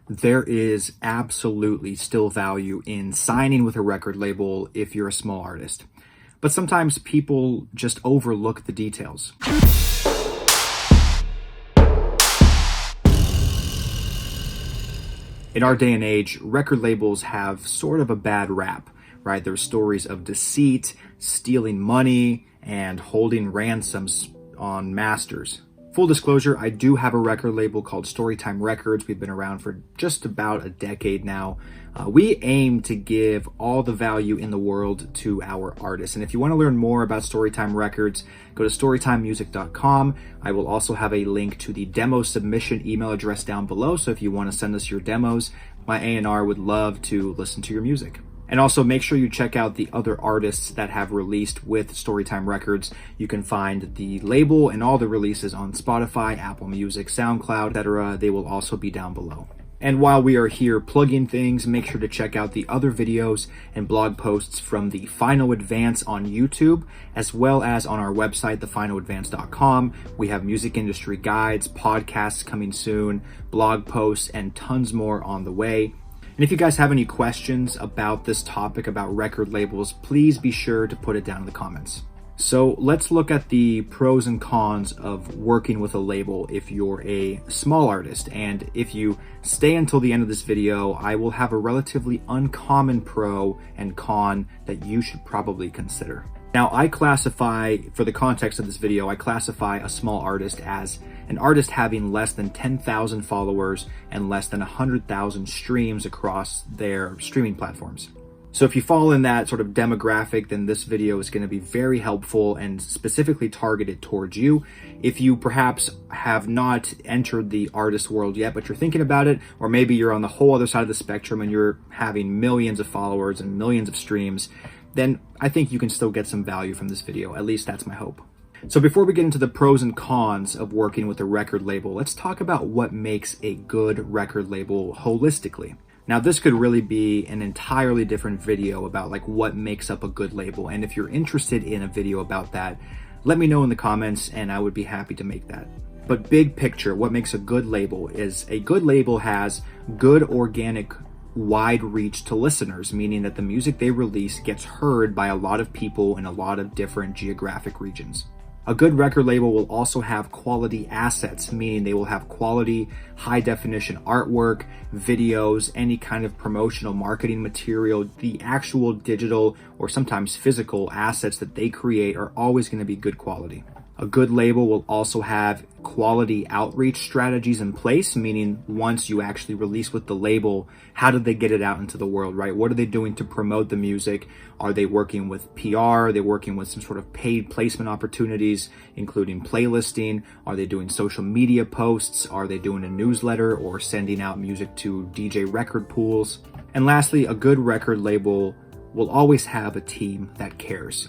There is absolutely still value in signing with a record label if you're a small artist. But sometimes people just overlook the details. In our day and age, record labels have sort of a bad rap, right? There's stories of deceit, stealing money, and holding ransoms on masters. Full disclosure, I do have a record label called Storytime Records. We've been around for just about a decade now. We aim to give all the value in the world to our artists. And if you want to learn more about Storytime Records, go to storytimemusic.com. I will also have a link to the demo submission email address down below. So if you want to send us your demos, my A&R would love to listen to your music. And also make sure you check out the other artists that have released with Storytime Records. You can find the label and all the releases on Spotify, Apple Music, SoundCloud, etc. They will also be down below. And while we are here plugging things, make sure to check out the other videos and blog posts from the Final Advance on YouTube, as well as on our website, thefinaladvance.com. We have music industry guides, podcasts coming soon, blog posts, and tons more on the way. And if you guys have any questions about this topic, about record labels, please be sure to put it down in the comments. So let's look at the pros and cons of working with a label if you're a small artist. And if you stay until the end of this video, I will have a relatively uncommon pro and con that you should probably consider. Now, I classify, for the context of this video, I classify a small artist as an artist having less than 10,000 followers and less than 100,000 streams across their streaming platforms. So if you fall in that sort of demographic, then this video is going to be very helpful and specifically targeted towards you. If you perhaps have not entered the artist world yet, but you're thinking about it, or maybe you're on the whole other side of the spectrum and you're having millions of followers and millions of streams, then I think you can still get some value from this video. At least that's my hope. So before we get into the pros and cons of working with a record label, let's talk about what makes a good record label holistically. Now, this could really be an entirely different video about like what makes up a good label. And if you're interested in a video about that, let me know in the comments and I would be happy to make that. But big picture, what makes a good label is a good label has good organic wide reach to listeners, meaning that the music they release gets heard by a lot of people in a lot of different geographic regions. A good record label will also have quality assets, meaning they will have quality, high definition artwork, videos, any kind of promotional marketing material. The actual digital or sometimes physical assets that they create are always going to be good quality. A good label will also have quality outreach strategies in place, meaning once you actually release with the label, how do they get it out into the world, right? What are they doing to promote the music? Are they working with PR? Are they working with some sort of paid placement opportunities, including playlisting? Are they doing social media posts? Are they doing a newsletter or sending out music to DJ record pools? And lastly, a good record label will always have a team that cares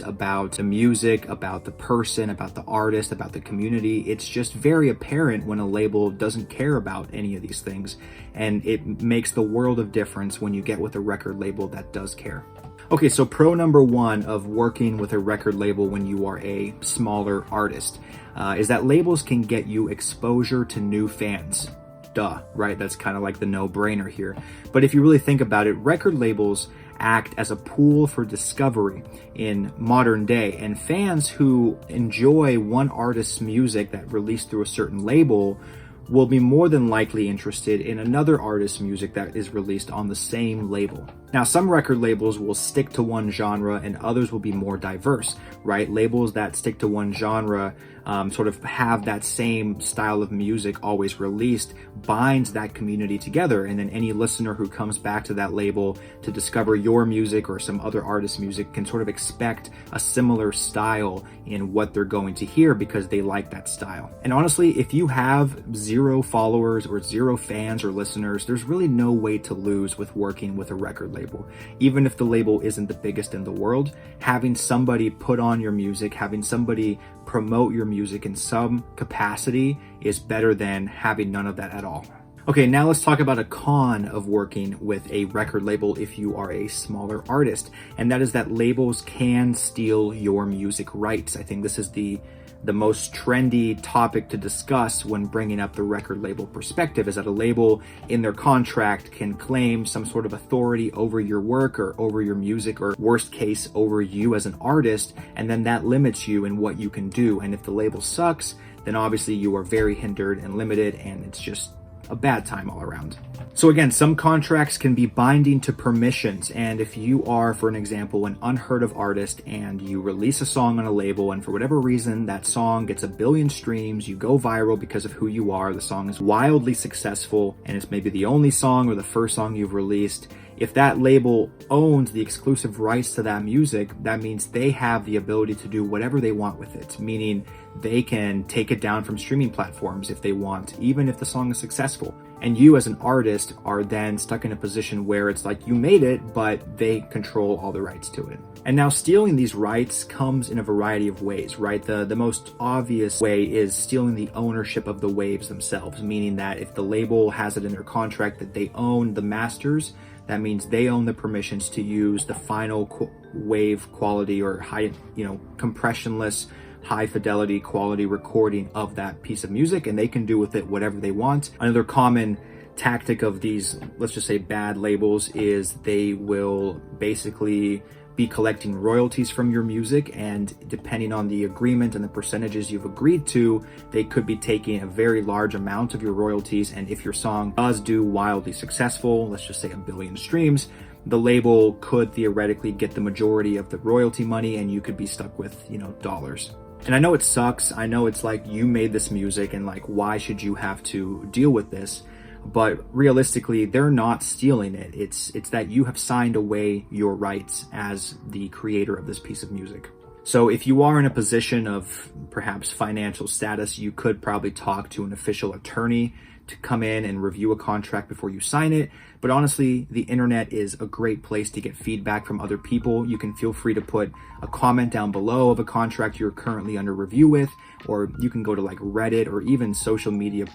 about the music, about the person, about the artist, about the community. It's just very apparent when a label doesn't care about any of these things, and it makes the world of difference when you get with a record label that does care. Okay, so pro number one of working with a record label when you are a smaller artist is that labels can get you exposure to new fans. Duh, right? That's kind of like the no-brainer here. But if you really think about it, record labels act as a pool for discovery in modern day, and fans who enjoy one artist's music that released through a certain label will be more than likely interested in another artist's music that is released on the same label. Now, some record labels will stick to one genre and others will be more diverse, right? Labels that stick to one genre sort of have that same style of music always released, binds that community together, and then any listener who comes back to that label to discover your music or some other artist's music can sort of expect a similar style in what they're going to hear because they like that style. And honestly, if you have 0 followers or 0 fans or listeners, there's really no way to lose with working with a record label. Even if the label isn't the biggest in the world, having somebody put on your music, having somebody promote your music in some capacity is better than having none of that at all. Okay, now let's talk about a con of working with a record label if you are a smaller artist, and that is that labels can steal your music rights. I think this is the the most trendy topic to discuss when bringing up the record label perspective is that a label in their contract can claim some sort of authority over your work or over your music, or worst case over you as an artist, and then that limits you in what you can do. And if the label sucks, then obviously you are very hindered and limited, and it's just a bad time all around. So again, some contracts can be binding to permissions, and if you are, for an example, an unheard of artist and you release a song on a label, and for whatever reason that song gets 1 billion streams, you go viral because of who you are, the song is wildly successful, and it's maybe the only song or the first song you've released. If that label owns the exclusive rights to that music, that means they have the ability to do whatever they want with it, meaning they can take it down from streaming platforms if they want, even if the song is successful. And you as an artist are then stuck in a position where it's like you made it, but they control all the rights to it. And now stealing these rights comes in a variety of ways, right? The most obvious way is stealing the ownership of the waves themselves, meaning that if the label has it in their contract that they own the masters, that means they own the permissions to use the final wave quality or high, compressionless, high fidelity quality recording of that piece of music, and they can do with it whatever they want. Another common tactic of these, let's just say bad labels, is they will basically be collecting royalties from your music, and depending on the agreement and the percentages you've agreed to, they could be taking a very large amount of your royalties. And if your song does do wildly successful, let's just say 1 billion streams, the label could theoretically get the majority of the royalty money, and you could be stuck with, dollars. And I know it sucks. I know it's like, you made this music and like, why should you have to deal with this? But realistically, they're not stealing it. It's that you have signed away your rights as the creator of this piece of music. So if you are in a position of perhaps financial status, you could probably talk to an official attorney to come in and review a contract before you sign it. But honestly, the internet is a great place to get feedback from other people. You can feel free to put a comment down below of a contract you're currently under review with, or you can go to like Reddit or even social media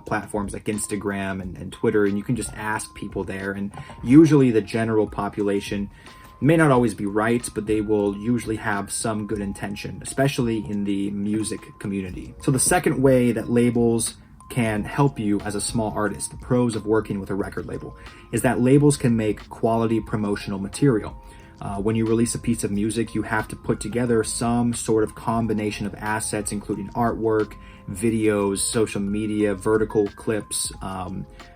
platforms like Instagram and Twitter, and you can just ask people there. And usually the general population may not always be right, but they will usually have some good intention, especially in the music community. So the second way that labels can help you as a small artist, the pros of working with a record label, is that labels can make quality promotional material. When you release a piece of music, you have to put together some sort of combination of assets, including artwork, videos, social media, vertical clips,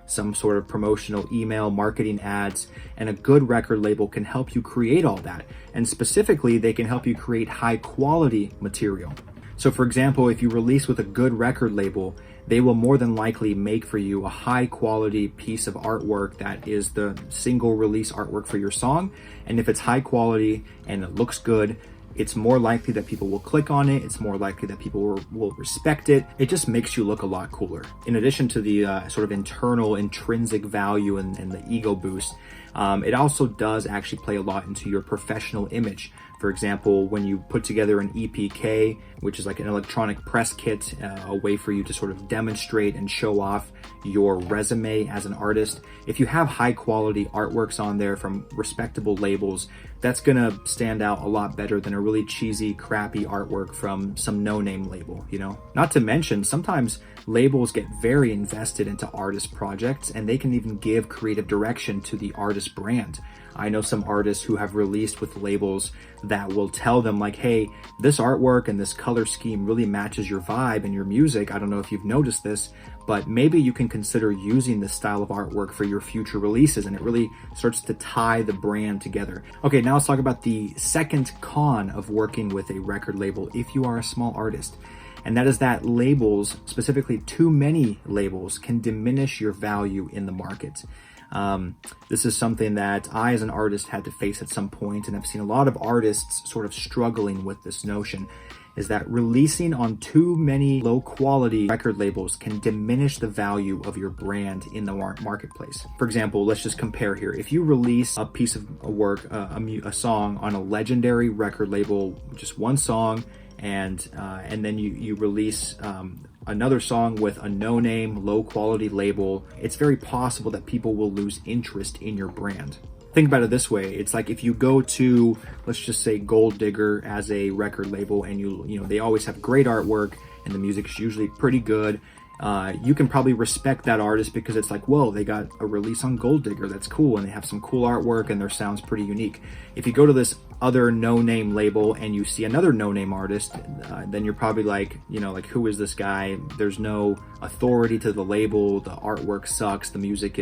some sort of promotional email, marketing ads, and a good record label can help you create all that. And specifically, they can help you create high quality material. So for example, if you release with a good record label, they will more than likely make for you a high quality piece of artwork that is the single release artwork for your song. And if it's high quality and it looks good, it's more likely that people will click on it. It's more likely that people will respect it. It just makes you look a lot cooler. In addition to the sort of internal intrinsic value and the ego boost, it also does actually play a lot into your professional image. For example, when you put together an EPK, which is like an electronic press kit, a way for you to sort of demonstrate and show off your resume as an artist. If you have high quality artworks on there from respectable labels, that's gonna stand out a lot better than a really cheesy, crappy artwork from some no-name label, Not to mention, sometimes labels get very invested into artist projects, and they can even give creative direction to the artist brand. I know some artists who have released with labels that will tell them like, hey, this artwork and this color scheme really matches your vibe and your music. I don't know if you've noticed this, but maybe you can consider using this style of artwork for your future releases, and it really starts to tie the brand together. Okay, now let's talk about the second con of working with a record label if you are a small artist. And that is that labels, specifically too many labels, can diminish your value in the market. This is something that I as an artist had to face at some point, and I've seen a lot of artists sort of struggling with this notion, is that releasing on too many low quality record labels can diminish the value of your brand in the marketplace. For example, let's just compare here. If you release a piece of work, a song on a legendary record label, just one song, and then you release another song with a no-name, low-quality label, it's very possible that people will lose interest in your brand. Think about it this way. It's like if you go to, let's just say, Gold Digger as a record label, and they always have great artwork and the music's usually pretty good. You can probably respect that artist because it's like, whoa, they got a release on Gold Digger. That's cool. And they have some cool artwork and their sound's pretty unique. If you go to this other no-name label and you see another no-name artist, then you're probably like, who is this guy? There's no authority to the label. The artwork sucks. The music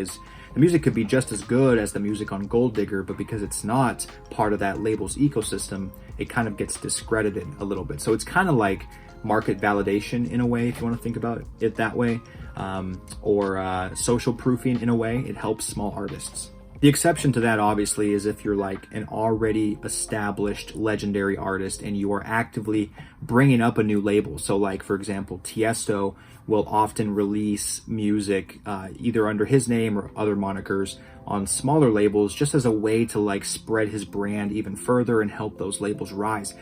could be just as good as the music on Gold Digger, but because it's not part of that label's ecosystem, it kind of gets discredited a little bit. So it's kind of like market validation in a way, if you want to think about it that way, or social proofing in a way. It helps small artists. The exception to that, obviously, is if you're like an already established legendary artist and you are actively bringing up a new label. So like, for example, Tiesto will often release music either under his name or other monikers on smaller labels, just as a way to like spread his brand even further and help those labels rise.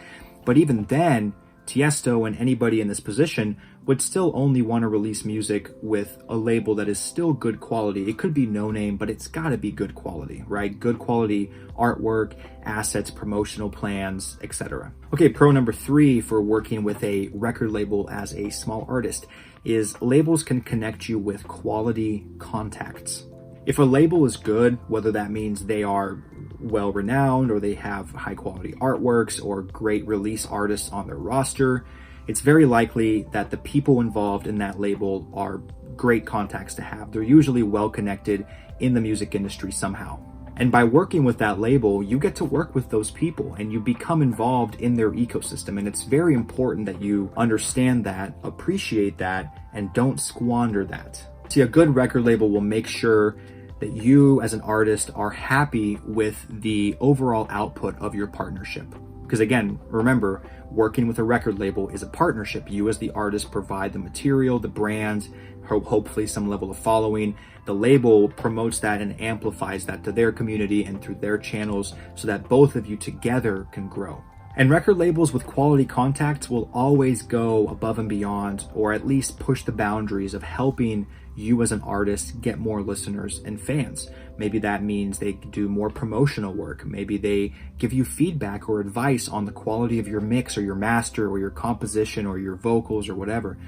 But even then, Tiesto and anybody in this position would still only want to release music with a label that is still good quality. It could be no name, but it's got to be good quality, right? Good quality artwork, assets, promotional plans, etc. Okay, pro number 3 for working with a record label as a small artist is labels can connect you with quality contacts. If a label is good, whether that means they are well renowned or they have high quality artworks or great release artists on their roster, it's very likely that the people involved in that label are great contacts to have. They're usually well connected in the music industry somehow. And by working with that label, you get to work with those people and you become involved in their ecosystem. And it's very important that you understand that, appreciate that, and don't squander that. See, a good record label will make sure that you as an artist are happy with the overall output of your partnership. Because again, remember, working with a record label is a partnership. You as the artist provide the material, the brand, hopefully some level of following. The label promotes that and amplifies that to their community and through their channels so that both of you together can grow. And record labels with quality contacts will always go above and beyond, or at least push the boundaries of helping you as an artist get more listeners and fans. Maybe that means they do more promotional work. Maybe they give you feedback or advice on the quality of your mix or your master or your composition or your vocals or whatever.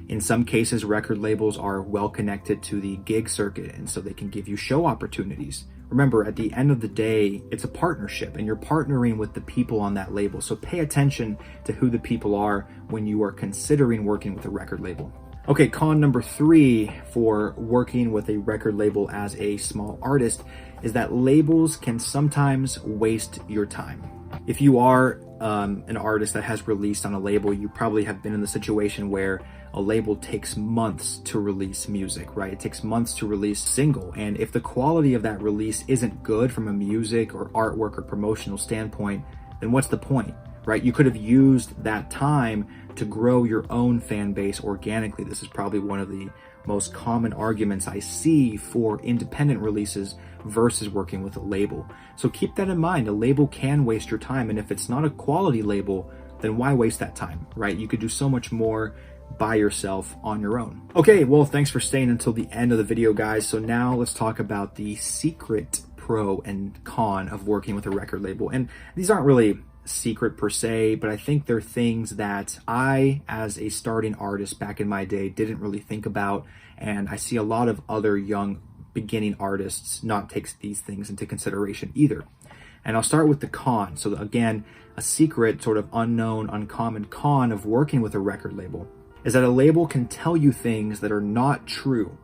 In some cases, record labels are well connected to the gig circuit, and so they can give you show opportunities. Remember, at the end of the day, it's a partnership and you're partnering with the people on that label. So pay attention to who the people are when you are considering working with a record label. Okay, con number 3 for working with a record label as a small artist is that labels can sometimes waste your time. If you are an artist that has released on a label, you probably have been in the situation where a label takes months to release music, right? It takes months to release a single. And if the quality of that release isn't good from a music or artwork or promotional standpoint, then what's the point, right? You could have used that time to grow your own fan base organically. This is probably one of the most common arguments I see for independent releases versus working with a label. So keep that in mind. A label can waste your time. And if it's not a quality label, then why waste that time, right? You could do so much more by yourself on your own. Okay, well, thanks for staying until the end of the video, guys. So now let's talk about the secret pro and con of working with a record label. And these aren't really secret per se, but I think they're things that I, as a starting artist back in my day, didn't really think about. And I see a lot of other young beginning artists not take these things into consideration either. And I'll start with the con. So again, a secret, sort of unknown, uncommon con of working with a record label is that a label can tell you things that are not true.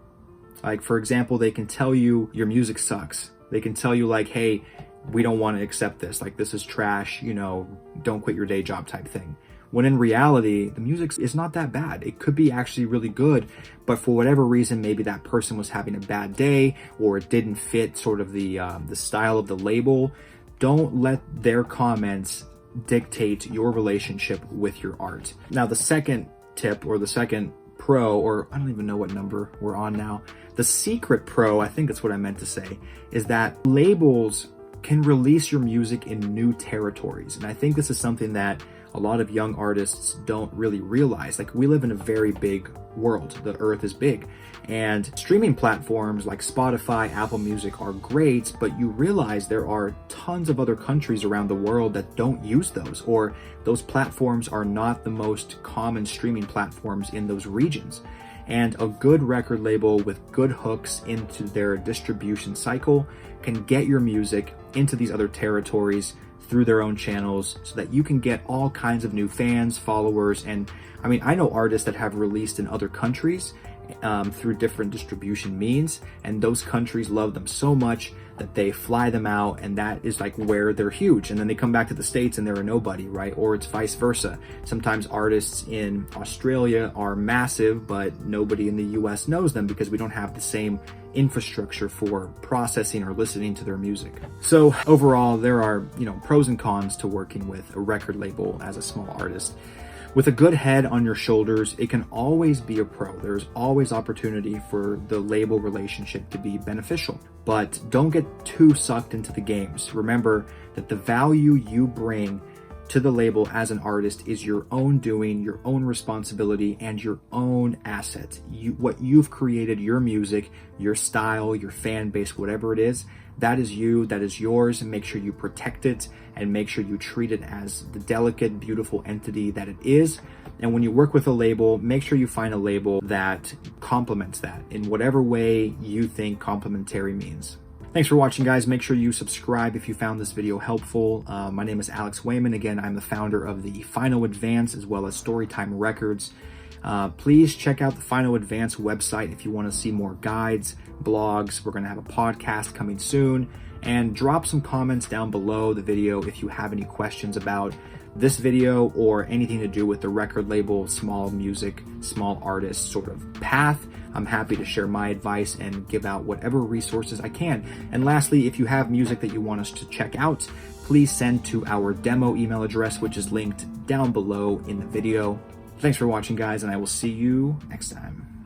Like, for example, they can tell you your music sucks. They can tell you like, hey, we don't want to accept this. Like, this is trash, don't quit your day job type thing. When in reality, the music is not that bad. It could be actually really good, but for whatever reason, maybe that person was having a bad day or it didn't fit sort of the style of the label. Don't let their comments dictate your relationship with your art. Now, the second tip, or the second pro, or I don't even know what number we're on now. The secret pro, I think that's what I meant to say, is that labels can release your music in new territories. And I think this is something that a lot of young artists don't really realize. Like, we live in a very big world. The earth is big. And streaming platforms like Spotify, Apple Music are great, but you realize there are tons of other countries around the world that don't use those, or those platforms are not the most common streaming platforms in those regions. And a good record label with good hooks into their distribution cycle can get your music into these other territories through their own channels so that you can get all kinds of new fans, followers. And I mean, I know artists that have released in other countries through different distribution means, and those countries love them so much that they fly them out, and that is like where they're huge. And then they come back to the States and they're a nobody, right? Or it's vice versa. Sometimes artists in Australia are massive, but nobody in the US knows them because we don't have the same infrastructure for processing or listening to their music. So overall, there are, pros and cons to working with a record label as a small artist. With a good head on your shoulders, it can always be a pro. There's always opportunity for the label relationship to be beneficial. But don't get too sucked into the games. Remember that the value you bring to the label as an artist is your own doing, your own responsibility, and your own asset. What you've created, your music, your style, your fan base, whatever it is, that is you, that is yours, and make sure you protect it and make sure you treat it as the delicate, beautiful entity that it is. And when you work with a label, make sure you find a label that complements that in whatever way you think complementary means. Thanks for watching, guys. Make sure you subscribe if you found this video helpful. My name is Alex Wayman. Again, I'm the founder of the Final Advance as well as Storytime Records. Please check out the Final Advance website if you want to see more guides, blogs. We're going to have a podcast coming soon. And drop some comments down below the video if you have any questions about this video or anything to do with the record label, small music, small artist sort of path. I'm happy to share my advice and give out whatever resources I can. And lastly, if you have music that you want us to check out, please send to our demo email address, which is linked down below in the video. Thanks for watching, guys, and I will see you next time.